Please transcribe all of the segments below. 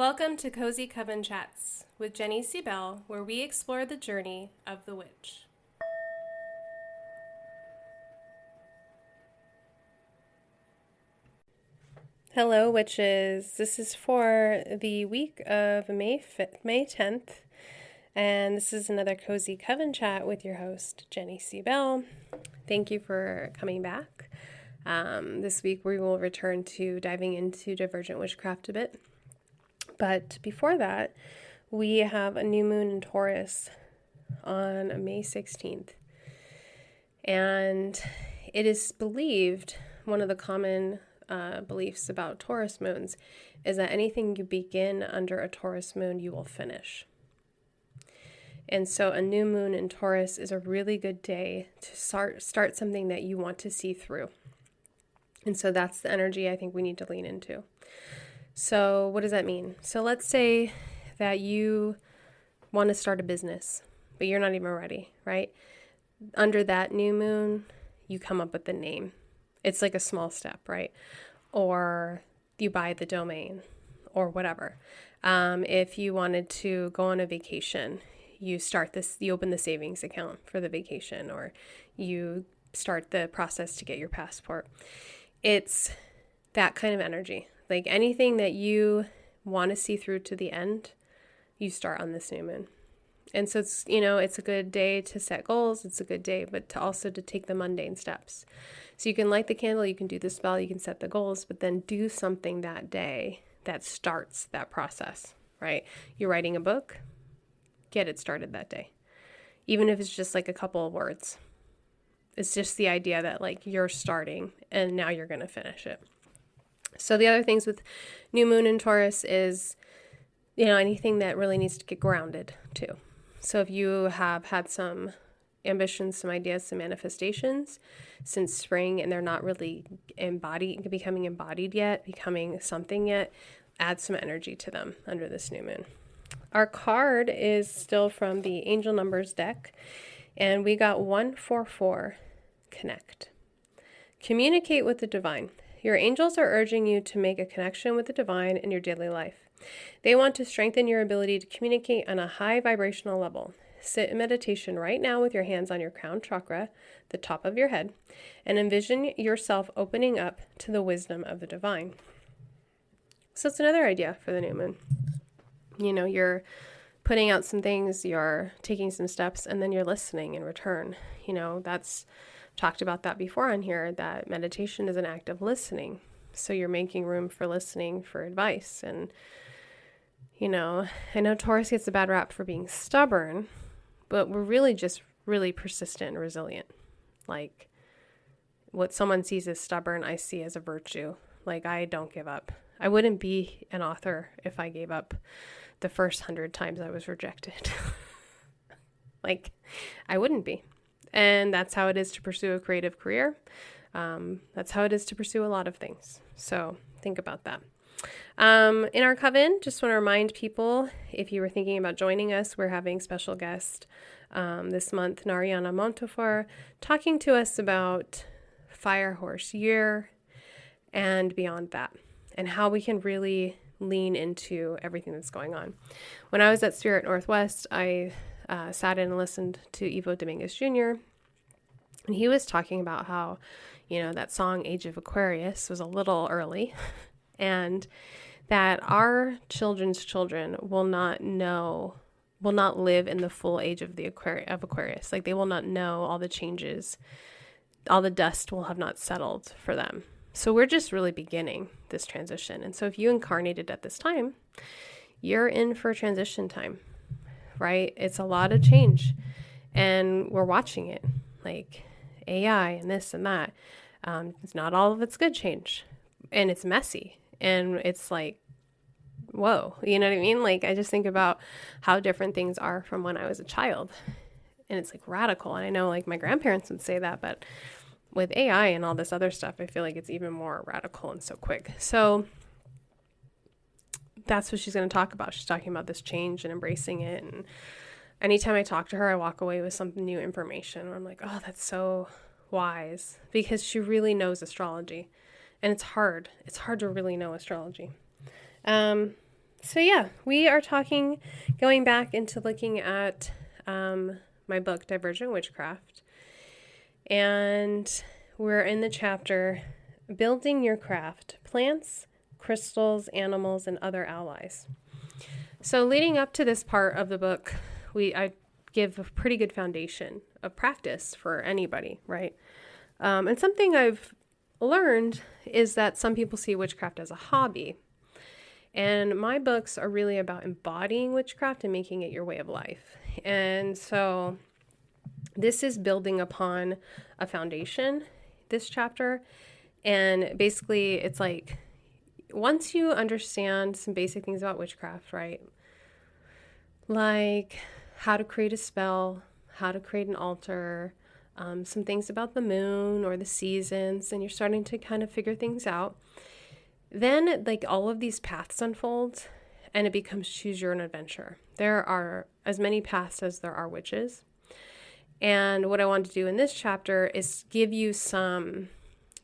Welcome to Cozy Coven Chats with Jenny C. Bell, where we explore the journey of the witch. Hello, witches. This is for the week of May 10th, and this is another Cozy Coven Chat with your host, Jenny C. Bell. Thank you for coming back. This week we will return to diving into divergent witchcraft a bit. But before that, we have a new moon in Taurus on May 16th. And it is believed, one of the common beliefs about Taurus moons is that anything you begin under a Taurus moon, you will finish. And so a new moon in Taurus is a really good day to start something that you want to see through. And so that's the energy I think we need to lean into. So what does that mean? So let's say that you want to start a business, but you're not even ready, right? Under that new moon, you come up with the name. It's like a small step, right? Or you buy the domain or whatever. If you wanted to go on a vacation, you open the savings account for the vacation, or you start the process to get your passport. It's that kind of energy. Like anything that you want to see through to the end, you start on this new moon. And so it's a good day to set goals. It's a good day, but to take the mundane steps. So you can light the candle, you can do the spell, you can set the goals, but then do something that day that starts that process, right? You're writing a book, get it started that day. Even if it's just like a couple of words. It's just the idea that like you're starting and now you're going to finish it. So the other things with new moon in Taurus is, anything that really needs to get grounded too. So if you have had some ambitions, some ideas, some manifestations since spring, and they're not really becoming embodied yet, becoming something yet, add some energy to them under this new moon. Our card is still from the Angel Numbers deck, and we got 144, connect. Communicate with the divine. Your angels are urging you to make a connection with the divine in your daily life. They want to strengthen your ability to communicate on a high vibrational level. Sit in meditation right now with your hands on your crown chakra, the top of your head, and envision yourself opening up to the wisdom of the divine. So it's another idea for the new moon. You're putting out some things, you're taking some steps, and then you're listening in return. That's talked about that before on here, that meditation is an act of listening. So you're making room for listening for advice. And, I know Taurus gets a bad rap for being stubborn, but we're really just really persistent and resilient. Like what someone sees as stubborn, I see as a virtue. Like I don't give up. I wouldn't be an author if I gave up the first 100 times I was rejected. Like I wouldn't be. And that's how it is to pursue a creative career. That's how it is to pursue a lot of things. So think about that. In our coven, just want to remind people, if you were thinking about joining us, we're having special guest this month, Nariana Montefiore, talking to us about Fire Horse Year and beyond that, and how we can really lean into everything that's going on. When I was at Spirit Northwest, I sat in and listened to Ivo Dominguez Jr., and he was talking about how, that song Age of Aquarius was a little early, and that our children's children will not live in the full age of Aquarius. Like they will not know all the changes, all the dust will have not settled for them. So we're just really beginning this transition. And so if you incarnated at this time, you're in for transition time, right? It's a lot of change, and we're watching it, like AI and this and that. It's not all of it's good change, and it's messy, and it's like, whoa, you know what I mean? Like I just think about how different things are from when I was a child, and it's like radical. And I know like my grandparents would say that, but with AI and all this other stuff, I feel like it's even more radical and so quick. So that's what she's going to talk about. She's talking about this change and embracing it. And anytime I talk to her, I walk away with some new information where I'm like, oh, that's so wise, because she really knows astrology, and it's hard. It's hard to really know astrology. So yeah, we are going back into looking at my book, Divergent Witchcraft. And we're in the chapter, Building Your Craft, Plants, Crystals, Animals, and Other Allies. So leading up to this part of the book, I give a pretty good foundation of practice for anybody, right? And something I've learned is that some people see witchcraft as a hobby. And my books are really about embodying witchcraft and making it your way of life. And so this is building upon a foundation, this chapter. And basically, it's like, once you understand some basic things about witchcraft, right? Like how to create a spell, how to create an altar, some things about the moon or the seasons, and you're starting to kind of figure things out. Then, like, all of these paths unfold, and it becomes choose your own adventure. There are as many paths as there are witches. And what I want to do in this chapter is give you some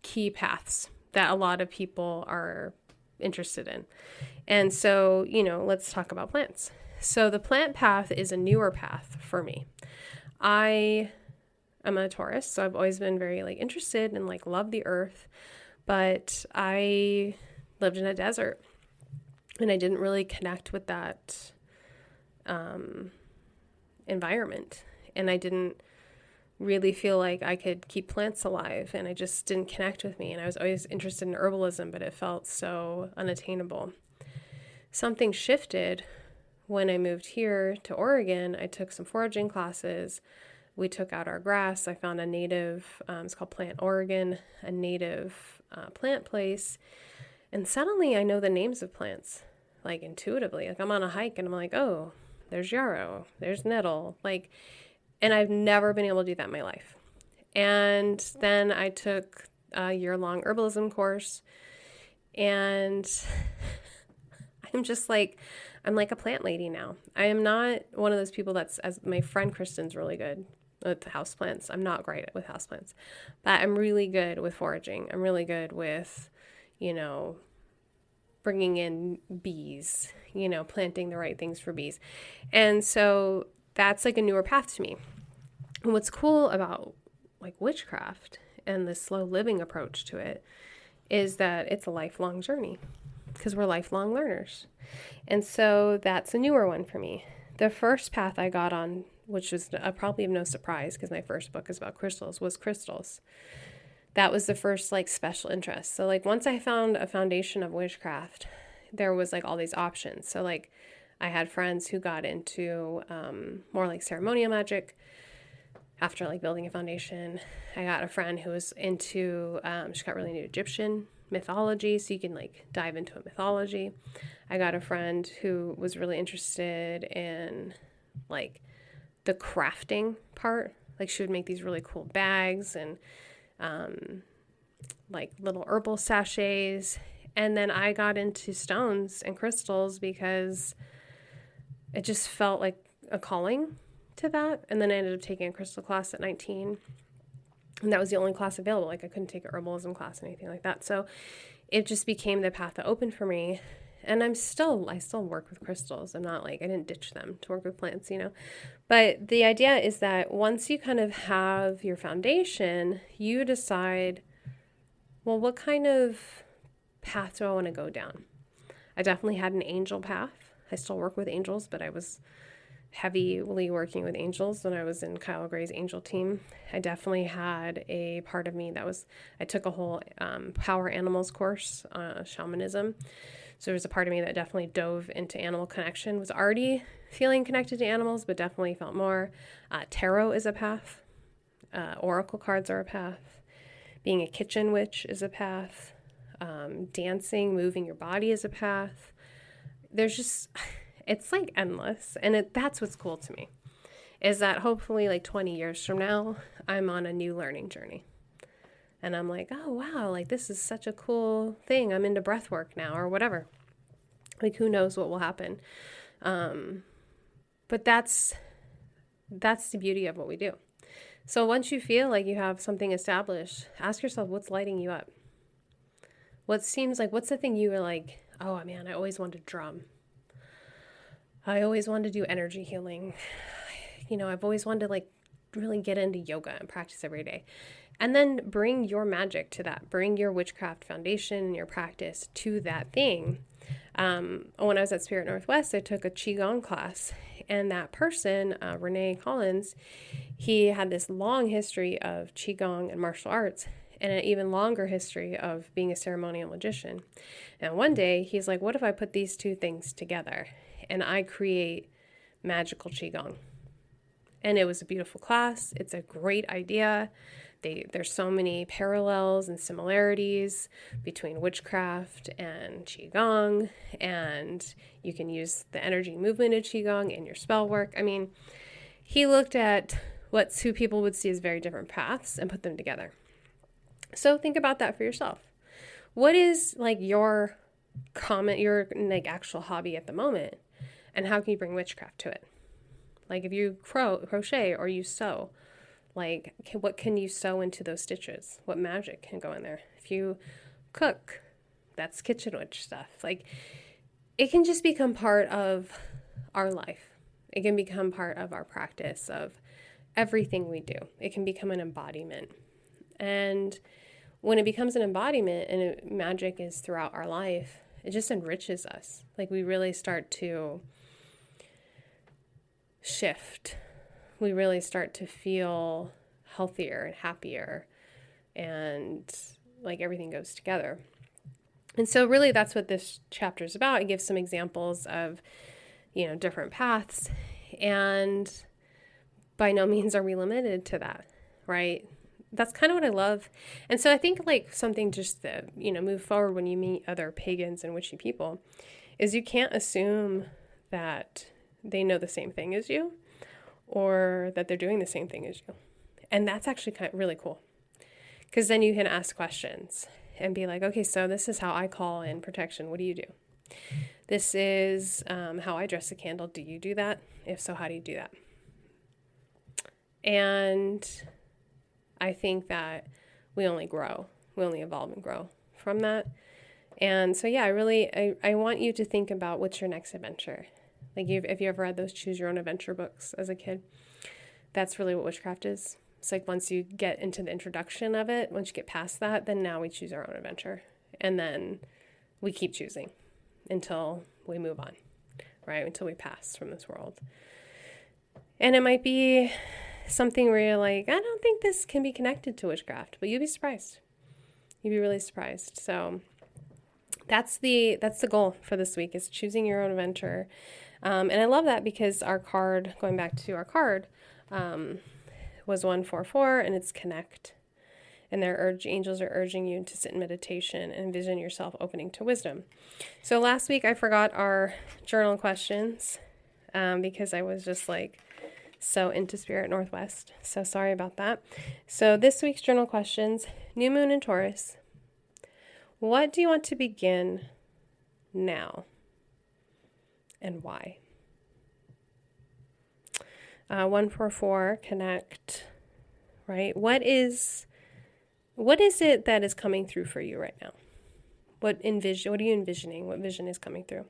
key paths that a lot of people are interested in. And so, let's talk about plants. So the plant path is a newer path for me. I am a Taurus, so I've always been very interested and love the earth, but I lived in a desert and I didn't really connect with that environment, and I didn't really feel like I could keep plants alive, and it just didn't connect with me. And I was always interested in herbalism, but it felt so unattainable. Something shifted when I moved here to Oregon. I took some foraging classes. We took out our grass. I found a native, it's called Plant Oregon, a native plant place. And suddenly I know the names of plants, intuitively. I'm on a hike and I'm like, oh, there's yarrow, there's nettle. And I've never been able to do that in my life. And then I took a year-long herbalism course, and I'm just I'm like a plant lady now. I am not one of those people as my friend Kristen's really good with houseplants. I'm not great with houseplants, but I'm really good with foraging. I'm really good with, bringing in bees, planting the right things for bees. And so that's a newer path to me. And what's cool about witchcraft and the slow living approach to it is that it's a lifelong journey, because we're lifelong learners. And so that's a newer one for me. The first path I got on, which was probably of no surprise because my first book is about crystals, was crystals. That was the first special interest. So once I found a foundation of witchcraft, there was all these options. So I had friends who got into more ceremonial magic after building a foundation. I got a friend who was into, she got really into Egyptian mythology, so you can dive into a mythology. I got a friend who was really interested in the crafting part. She would make these really cool bags and little herbal sachets. And then I got into stones and crystals because it just felt like a calling to that. And then I ended up taking a crystal class at 19. And that was the only class available. I couldn't take an herbalism class or anything like that. So it just became the path that opened for me. And I still work with crystals. I'm not I didn't ditch them to work with plants, But the idea is that once you kind of have your foundation, you decide, well, what kind of path do I want to go down? I definitely had an angel path. I still work with angels, but I was heavily working with angels when I was in Kyle Gray's angel team. I definitely had a part of me I took a whole power animals course, shamanism. So there was a part of me that definitely dove into animal connection, was already feeling connected to animals, but definitely felt more. Tarot is a path. Oracle cards are a path. Being a kitchen witch is a path. Dancing, moving your body is a path. There's just, it's endless. And that's what's cool to me, is that hopefully 20 years from now, I'm on a new learning journey. And I'm oh, wow, this is such a cool thing. I'm into breath work now or whatever. Who knows what will happen. But that's the beauty of what we do. So once you feel you have something established, ask yourself, what's lighting you up? What's the thing you were oh man, I always wanted to drum. I always wanted to do energy healing. I've always wanted to like really get into yoga and practice every day. And then bring your magic to that. Bring your witchcraft foundation and your practice to that thing. When I was at Spirit Northwest, I took a Qigong class. And that person, Renee Collins, he had this long history of Qigong and martial arts, and an even longer history of being a ceremonial magician. And one day, he's like, what if I put these two things together and I create magical Qigong? And it was a beautiful class. It's a great idea. There's so many parallels and similarities between witchcraft and Qigong, and you can use the energy movement of Qigong in your spell work. I mean, he looked at what two people would see as very different paths and put them together. So think about that for yourself. What is like your like actual hobby at the moment, and how can you bring witchcraft to it? Like if you crochet or you sew, like what can you sew into those stitches? What magic can go in there? If you cook, that's kitchen witch stuff. Like it can just become part of our life. It can become part of our practice of everything we do. It can become an embodiment. And when it becomes an embodiment and magic is throughout our life, it just enriches us. Like we really start to shift. We really start to feel healthier and happier, and like everything goes together. And so really that's what this chapter is about. It gives some examples of, different paths, and by no means are we limited to that, right? That's kind of what I love. And so I think like something just to, move forward when you meet other pagans and witchy people is you can't assume that they know the same thing as you or that they're doing the same thing as you. And that's actually kind of really cool, because then you can ask questions and be like, okay, so this is how I call in protection. What do you do? This is how I dress a candle. Do you do that? If so, how do you do that? And I think that we only grow. We only evolve and grow from that. And so, yeah, I want you to think about what's your next adventure. Like if you ever read those Choose Your Own Adventure books as a kid, that's really what witchcraft is. It's like once you get into the introduction of it, once you get past that, then now we choose our own adventure. And then we keep choosing until we move on, right? Until we pass from this world. And it might be something where you're like, I don't think this can be connected to witchcraft, but you'd be surprised. You'd be really surprised. So that's the goal for this week, is choosing your own adventure. And I love that because our card, going back to our card, was 144, and it's connect. And angels are urging you to sit in meditation and envision yourself opening to wisdom. So last week I forgot our journal questions because I was just like so into Spirit Northwest. So sorry about that. So this week's journal questions: new moon in Taurus. What do you want to begin now? And why? 144, connect, right? What is it that is coming through for you right now? What are you envisioning? What vision is coming through?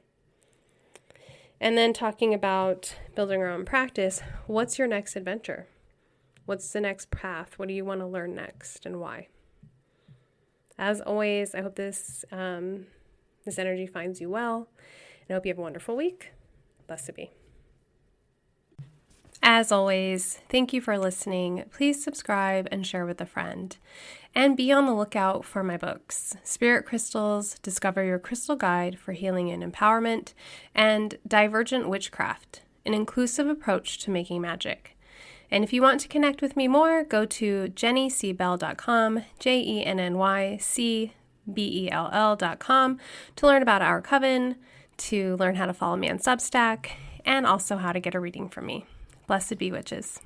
And then talking about building our own practice, what's your next adventure? What's the next path? What do you want to learn next, and why? As always, I hope this energy finds you well, and I hope you have a wonderful week. Blessed be. As always, thank you for listening. Please subscribe and share with a friend. And be on the lookout for my books, Spirit Crystals, Discover Your Crystal Guide for Healing and Empowerment, and Divergent Witchcraft, an inclusive approach to making magic. And if you want to connect with me more, go to jennycbell.com, JennyCbell.com, to learn about our coven, to learn how to follow me on Substack, and also how to get a reading from me. Blessed be witches.